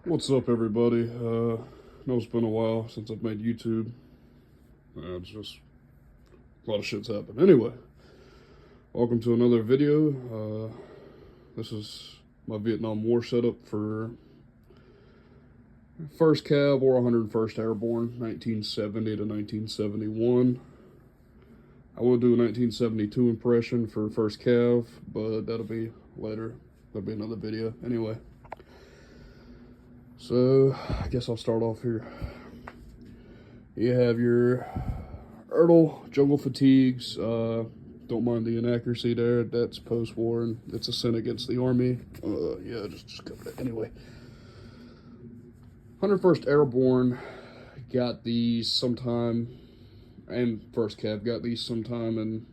What's up, everybody? Know it's been a while since I've made YouTube. It's just a lot of shit's happened. Anyway, welcome to another video. This is my Vietnam War setup for 1st Cav or 101st Airborne, 1970 to 1971. I will do a 1972 impression for 1st Cav, but that'll be later. That'll be another video. Anyway. So, I guess I'll start off here. You have your Ertl jungle fatigues. Don't mind the inaccuracy there. That's post-war, and it's a sin against the Army. Yeah, just cover that. Anyway. 101st Airborne got these sometime, and 1st Cav got these sometime in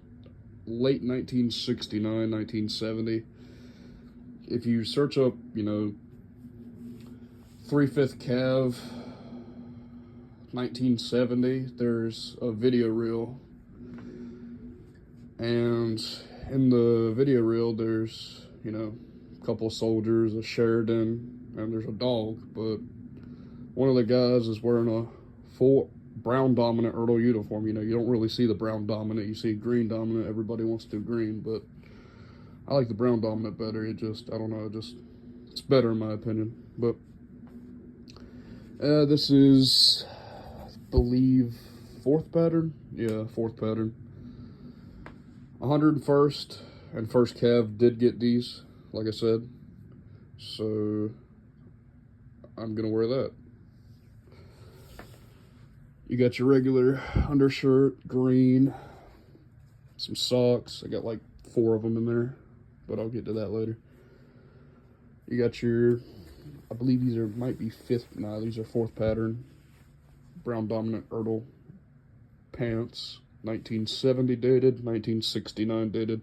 late 1969, 1970. If you search up, 3/5 Cav 1970, there's a video reel, and in the video reel there's a couple of soldiers, a Sheridan, and there's a dog, but one of the guys is wearing a full brown dominant Ertl uniform. You don't really see the brown dominant, you see green dominant. Everybody wants to do green, but I like the brown dominant better. I don't know, it's better in my opinion. But this is, I believe, 4th pattern? Yeah, 4th pattern. 101st and 1st Cav did get these, like I said. So, I'm going to wear that. You got your regular undershirt, green, some socks. I got like 4 of them in there, but I'll get to that later. You got your, I believe these might be 5th, nah, these are 4th pattern, brown dominant Ertl pants, 1970 dated, 1969 dated,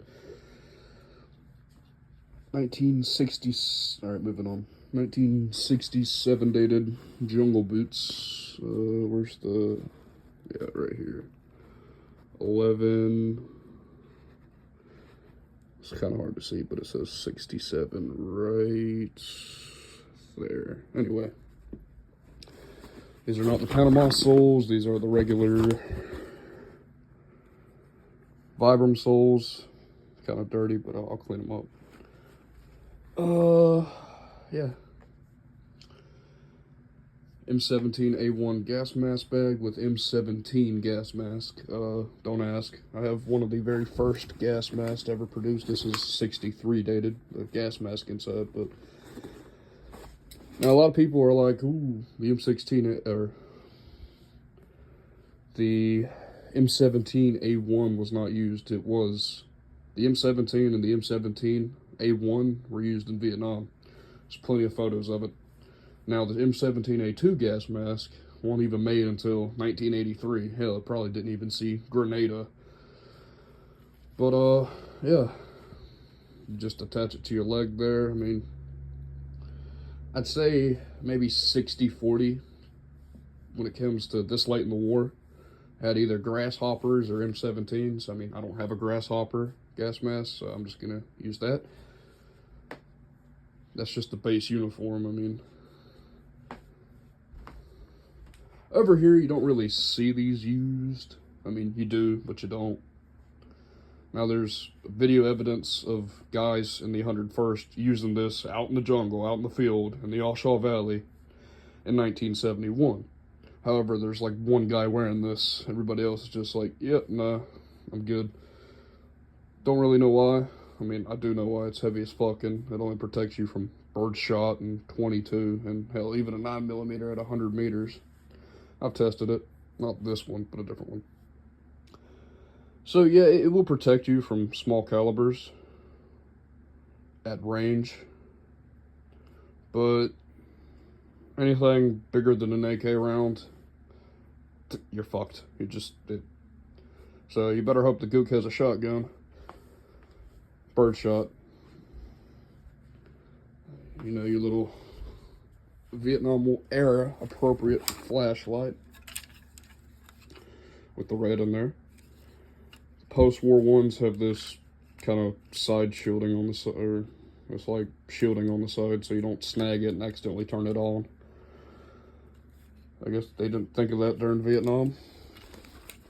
1960, alright, moving on, 1967 dated jungle boots. Where's the, yeah, right here, 11, it's kind of hard to see, but it says 67 right there. Anyway, these are not the Panama soles. These are the regular Vibram soles. Kind of dirty, but I'll clean them up. Yeah. M17A1 gas mask bag with M17 gas mask. Don't ask. I have one of the very first gas masks ever produced. This is 63 dated, the gas mask inside, but now, a lot of people are like, ooh, the M16, or the M17A1 was not used. It was, the M17 and the M17A1 were used in Vietnam. There's plenty of photos of it. Now, the M17A2 gas mask wasn't even made until 1983. Hell, it probably didn't even see Grenada. But, yeah. You just attach it to your leg there. I mean, I'd say maybe 60-40 when it comes to this late in the war. Had either grasshoppers or M17s. I mean, I don't have a grasshopper gas mask, so I'm just going to use that. That's just the base uniform. I mean, over here, you don't really see these used. I mean, you do, but you don't. Now, there's video evidence of guys in the 101st using this out in the jungle, out in the field, in the Oshaw Valley in 1971. However, there's like one guy wearing this. Everybody else is just like, yep, nah, I'm good. Don't really know why. I mean, I do know why. It's heavy as fucking. It only protects you from bird shot and 22, and hell, even a 9mm at 100 meters. I've tested it. Not this one, but a different one. So yeah, it will protect you from small calibers at range, but anything bigger than an AK round, you're fucked. So you better hope the Gook has a shotgun. Bird shot. Your little Vietnam era appropriate flashlight with the red in there. Post-war ones have this kind of side shielding on the side, or it's like shielding on the side so you don't snag it and accidentally turn it on. I guess they didn't think of that during Vietnam.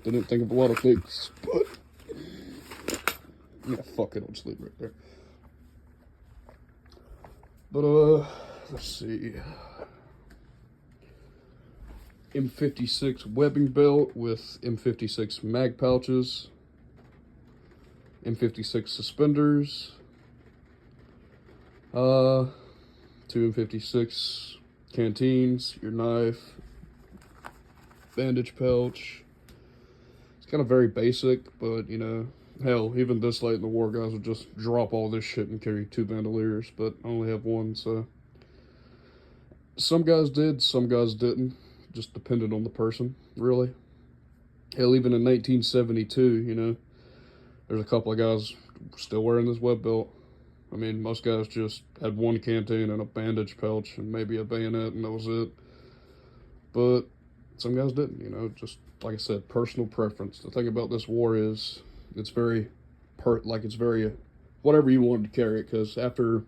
They didn't think of a lot of things, but yeah, fuck it, I'll just leave it right there. But let's see. M56 webbing belt with M56 mag pouches, M56 suspenders, 2 M56 canteens, your knife, bandage pouch. It's kind of very basic, but you know, hell, even this late in the war, guys would just drop all this shit and carry 2 bandoliers, but I only have 1, so some guys did, some guys didn't. Just depended on the person, really. Hell, even in 1972, you know, there's a couple of guys still wearing this web belt. I mean, most guys just had 1 canteen and a bandage pouch and maybe a bayonet, and that was it. But some guys didn't, you know, just like I said, personal preference. The thing about this war is it's very, it's very, whatever you wanted to carry it, because after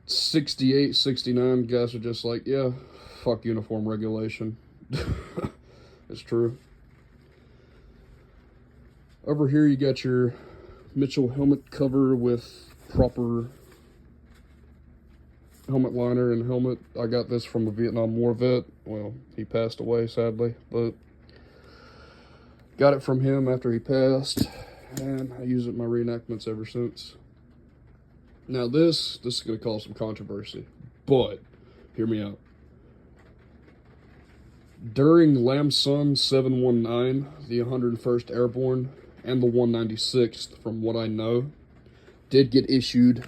68, 69, guys are just like, yeah, fuck uniform regulation. It's true. Over here you got your Mitchell helmet cover with proper helmet liner and helmet. I got this from a Vietnam War vet. Well, he passed away sadly, but got it from him after he passed, and I use it in my reenactments ever since. Now this is going to cause some controversy, but hear me out. During Lam Son 719, the 101st Airborne and the 196th, from what I know, did get issued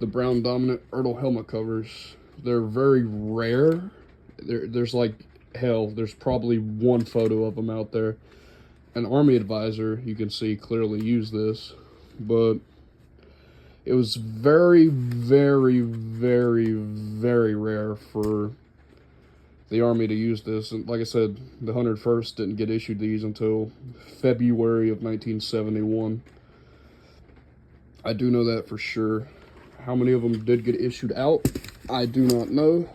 the brown dominant Ertl helmet covers. They're very rare. There's like, hell, there's probably 1 photo of them out there. An Army advisor, you can see, clearly used this, but it was very, very, very, very rare for the Army to use this. And like I said, the 101st didn't get issued these until February of 1971. I do know that for sure. How many of them did get issued out, I do not know,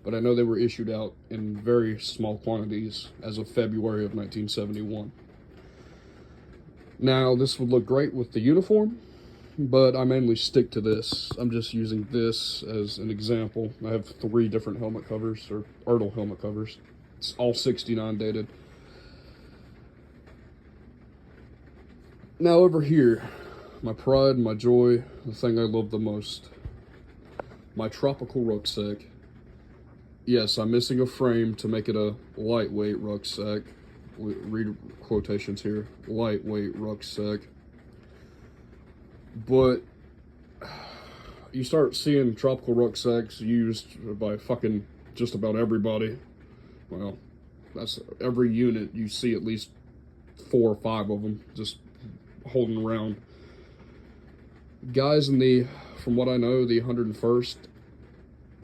but I know they were issued out in very small quantities as of February of 1971. Now, this would look great with the uniform, but I mainly stick to this. I'm just using this as an example. I have 3 different helmet covers, or Ertl helmet covers. It's all 69 dated. Now over here, my pride, my joy, the thing I love the most. My tropical rucksack. Yes, I'm missing a frame to make it a lightweight rucksack. Read quotations here. Lightweight rucksack. But you start seeing tropical rucksacks used by fucking just about everybody. Well, that's every unit. You see at least 4 or 5 of them just holding around. Guys in the, from what I know, the 101st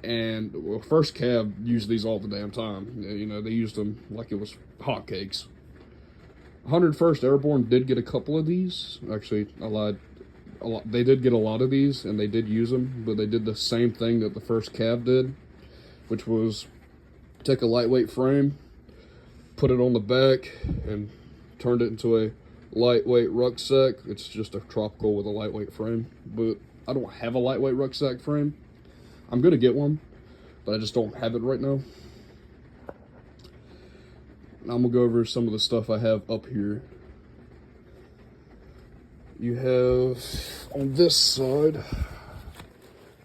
and well, 1st Cav used these all the damn time. You know, they used them like it was hotcakes. 101st Airborne did get a couple of these. Actually, I lied. They did get a lot of these, and they did use them, but they did the same thing that the 1st Cav did, which was take a lightweight frame, put it on the back, and turned it into a lightweight rucksack. It's just a tropical with a lightweight frame, but I don't have a lightweight rucksack frame. I'm gonna get one, but I just don't have it right now. Now I'm gonna go over some of the stuff I have up here. You have, on this side,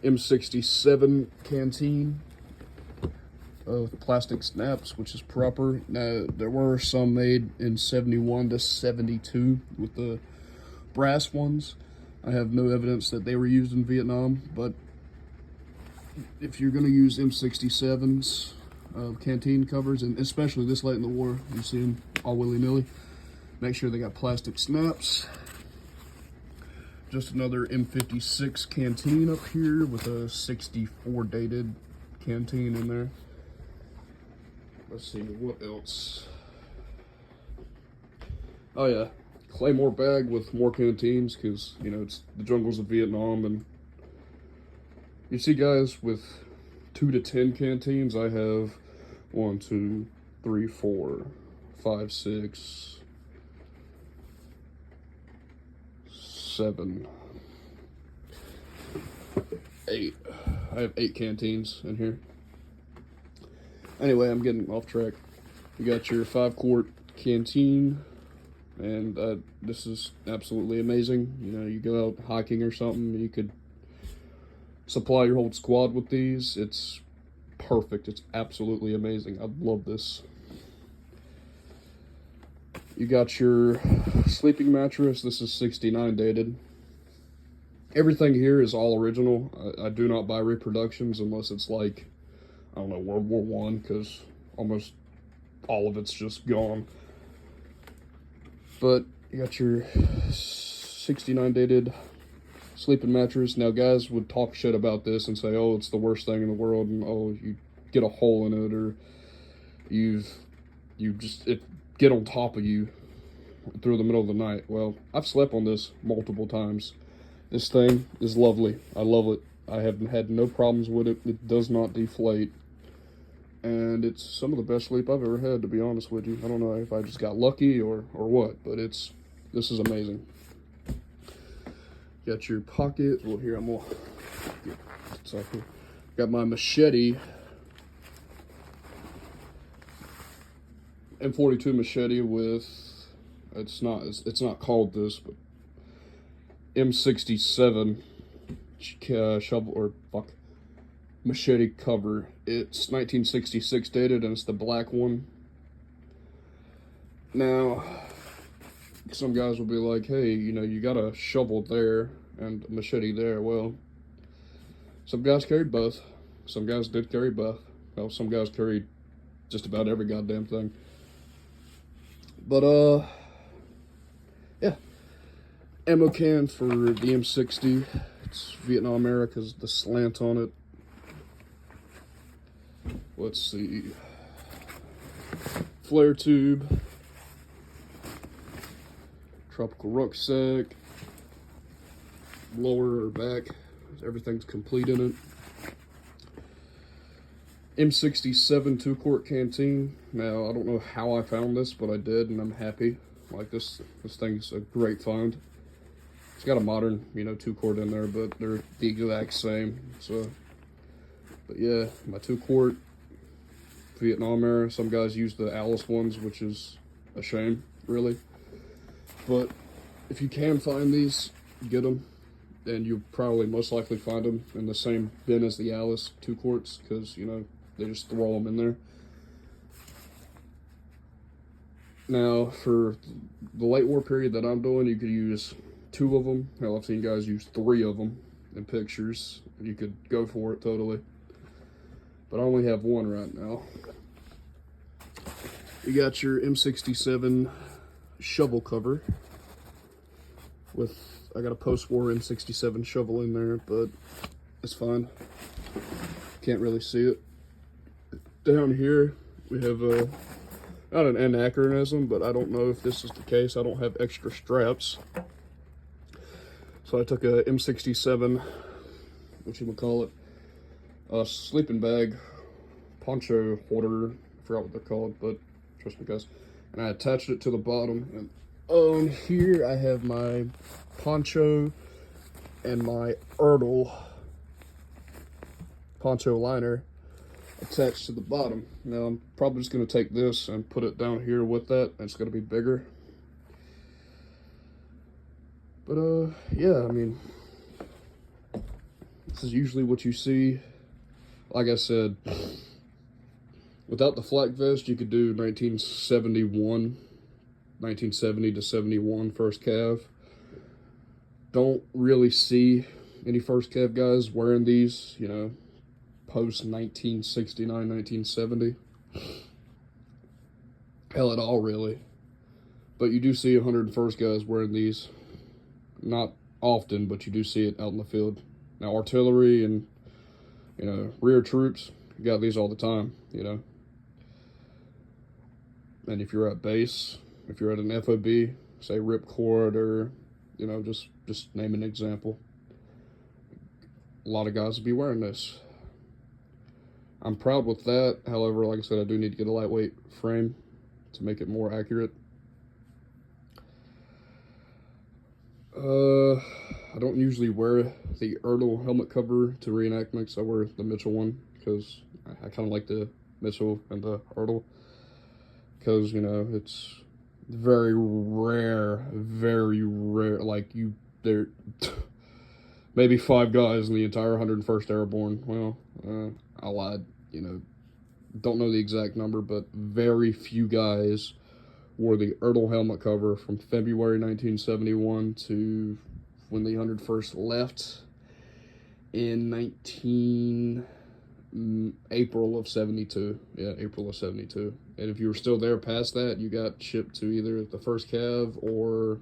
M67 canteen of plastic snaps, which is proper. Now, there were some made in 71 to 72 with the brass ones. I have no evidence that they were used in Vietnam, but if you're going to use M67s, canteen covers, and especially this late in the war, you see them all willy-nilly, make sure they got plastic snaps. Just another M56 canteen up here with a 64 dated canteen in there. Let's see, what else? Oh yeah, Claymore bag with more canteens, because, you know, it's the jungles of Vietnam, and you see guys with 2 to 10 canteens. I have 1, 2, 3, 4, 5, 6, 7, 8. I have 8 canteens in here. Anyway, I'm getting off track. You got your 5-quart canteen, and this is absolutely amazing. You know, you go out hiking or something, you could supply your whole squad with these. It's perfect. It's absolutely amazing. I love this. You got your sleeping mattress. This is 69 dated. Everything here is all original. I do not buy reproductions unless it's like, I don't know, World War I, because almost all of it's just gone. But you got your 69 dated sleeping mattress. Now, guys would talk shit about this and say, oh, it's the worst thing in the world, and oh, you get a hole in it, or it get on top of you through the middle of the night. Well, I've slept on this multiple times. This thing is lovely. I love it. I have had no problems with it. It does not deflate. And it's some of the best sleep I've ever had, to be honest with you. I don't know if I just got lucky or what, but this is amazing. Got your pocket. Well, here, I'm gonna get this off here. Got my machete. M42 machete with, it's not called this, but M67 shovel, or fuck, machete cover. It's 1966 dated, and it's the black one. Now, some guys will be like, hey, you know, you got a shovel there and a machete there. Well, some guys carried both. Some guys did carry both. Well, some guys carried just about every goddamn thing. But, yeah. Ammo can for the M60. It's Vietnam era because the slant on it. Let's see. Flare tube. Tropical rucksack. Lower or back. Everything's complete in it. M67 2-quart canteen. Now, I don't know how I found this, but I did, and I'm happy. Like, this thing's a great find. It's got a modern, 2-quart in there, but they're the exact same. So, but yeah, my 2-quart Vietnam era. Some guys use the Alice ones, which is a shame, really. But if you can find these, get them. And you'll probably most likely find them in the same bin as the Alice 2-quarts, because, they just throw them in there. Now, for the late war period that I'm doing, you could use 2 of them. Hell, I've seen guys use 3 of them in pictures. You could go for it totally. But I only have 1 right now. You got your M67 shovel cover. I got a post-war M67 shovel in there, but it's fine. Can't really see it. Down here, we have not an anachronism, but I don't know if this is the case. I don't have extra straps. So I took a M67, a sleeping bag, poncho holder, I forgot what they're called, but trust me guys. And I attached it to the bottom, and on here I have my poncho and my Erdl poncho liner attached to the bottom. Now I'm probably just going to take this and put it down here with that, and it's going to be bigger. But yeah, I mean, this is usually what you see. Like I said, without the flak vest, you could do 1970 to 71 first cav. Don't really see any first cav guys wearing these, post 1969, 1970. Hell, at all, really. But you do see 101st guys wearing these. Not often, but you do see it out in the field. Now, artillery and, rear troops, you got these all the time, And if you're at base, if you're at an FOB, say ripcord, or, just name an example, a lot of guys will be wearing this. I'm proud with that. However, like I said, I do need to get a lightweight frame to make it more accurate. I don't usually wear the Ertl helmet cover to reenactments. I wear the Mitchell one because I kind of like the Mitchell and the Ertl, because, you know, it's very rare, like, there maybe 5 guys in the entire 101st Airborne. Well, I lied, you know, don't know the exact number, but very few guys wore the Ertl helmet cover from February 1971 to when the 101st left in April of 72. Yeah, April of 72. And if you were still there past that, you got shipped to either the 1st Cav or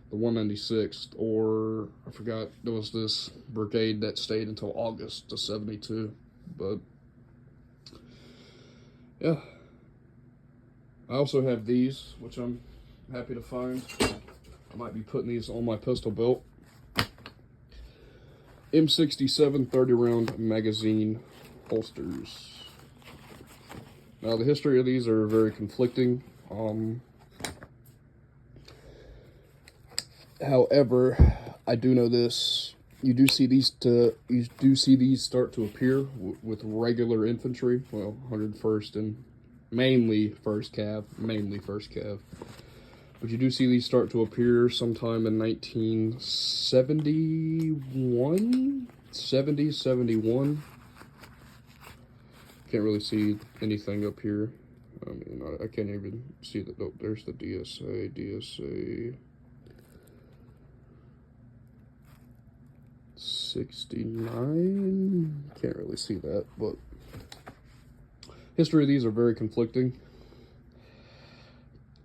the 196th, or I forgot, there was this brigade that stayed until August of 72. But yeah, I also have these, which I'm happy to find. I might be putting these on my pistol belt. M67 30-round magazine holsters. Now, the history of these are very conflicting. However, I do know this. You do see these start to appear with regular infantry. Well, 101st and mainly 1st Cav. But you do see these start to appear sometime in 1971? 71. Can't really see anything up here. I mean, I can't even see that. Oh, there's the DSA. 69. Can't really see that, but history of these are very conflicting.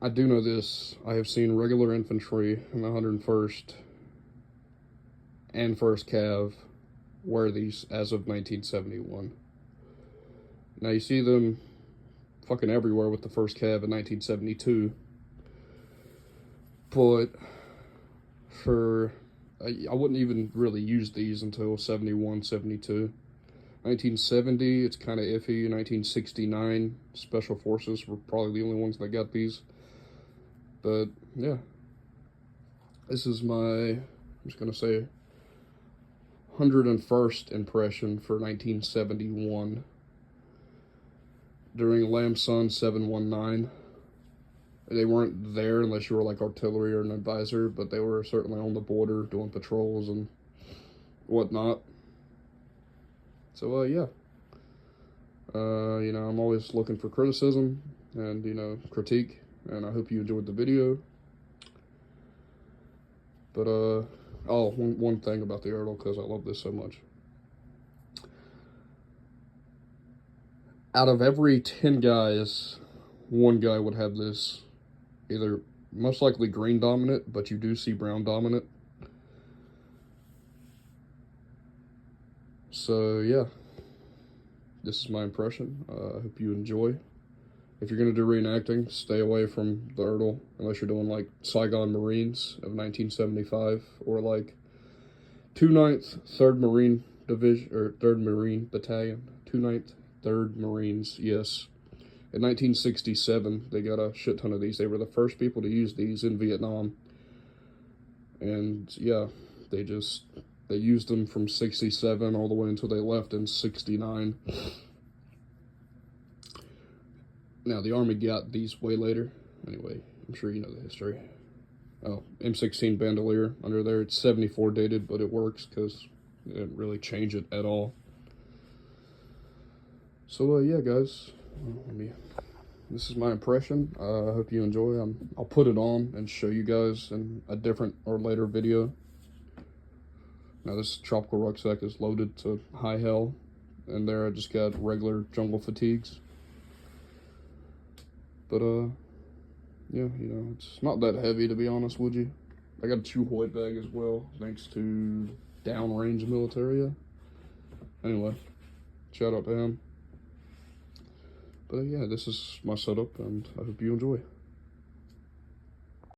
I do know this. I have seen regular infantry in the 101st and 1st Cav wear these as of 1971. Now, you see them fucking everywhere with the 1st Cav in 1972. But I wouldn't even really use these until 71, 72. 1970, it's kind of iffy. 1969, Special Forces were probably the only ones that got these. But, yeah. This is my, I'm just going to say, 101st impression for 1971. During Lamson 719. They weren't there unless you were like artillery or an advisor, but they were certainly on the border doing patrols and whatnot. So, yeah. You know, I'm always looking for criticism and, you know, critique, and I hope you enjoyed the video. But, oh, one thing about the Ertl, because I love this so much. Out of every 10 guys, 1 guy would have this, either most likely green dominant, but you do see brown dominant. So, yeah, this is my impression. I hope you enjoy. If you're going to do reenacting, stay away from the Ertl, unless you're doing like Saigon Marines of 1975, or like 209th 3rd Marine Division, or 3rd Marine Battalion, 209th 3rd Marines, yes. In 1967, they got a shit ton of these. They were the first people to use these in Vietnam. And, yeah, they used them from 67 all the way until they left in 69. Now, the Army got these way later. Anyway, I'm sure you know the history. Oh, M16 bandolier under there. It's 74 dated, but it works because they didn't really change it at all. So, yeah, guys. This is my impression. I hope you enjoy. I'll put it on and show you guys in a different or later video. Now, this tropical rucksack is loaded to high hell, and there I just got regular jungle fatigues. But, yeah, you know, it's not that heavy, to be honest with you. I got a 2 Hoyt bag as well, thanks to Downrange Militaria. Anyway, shout out to him. But, yeah, this is my setup, and I hope you enjoy.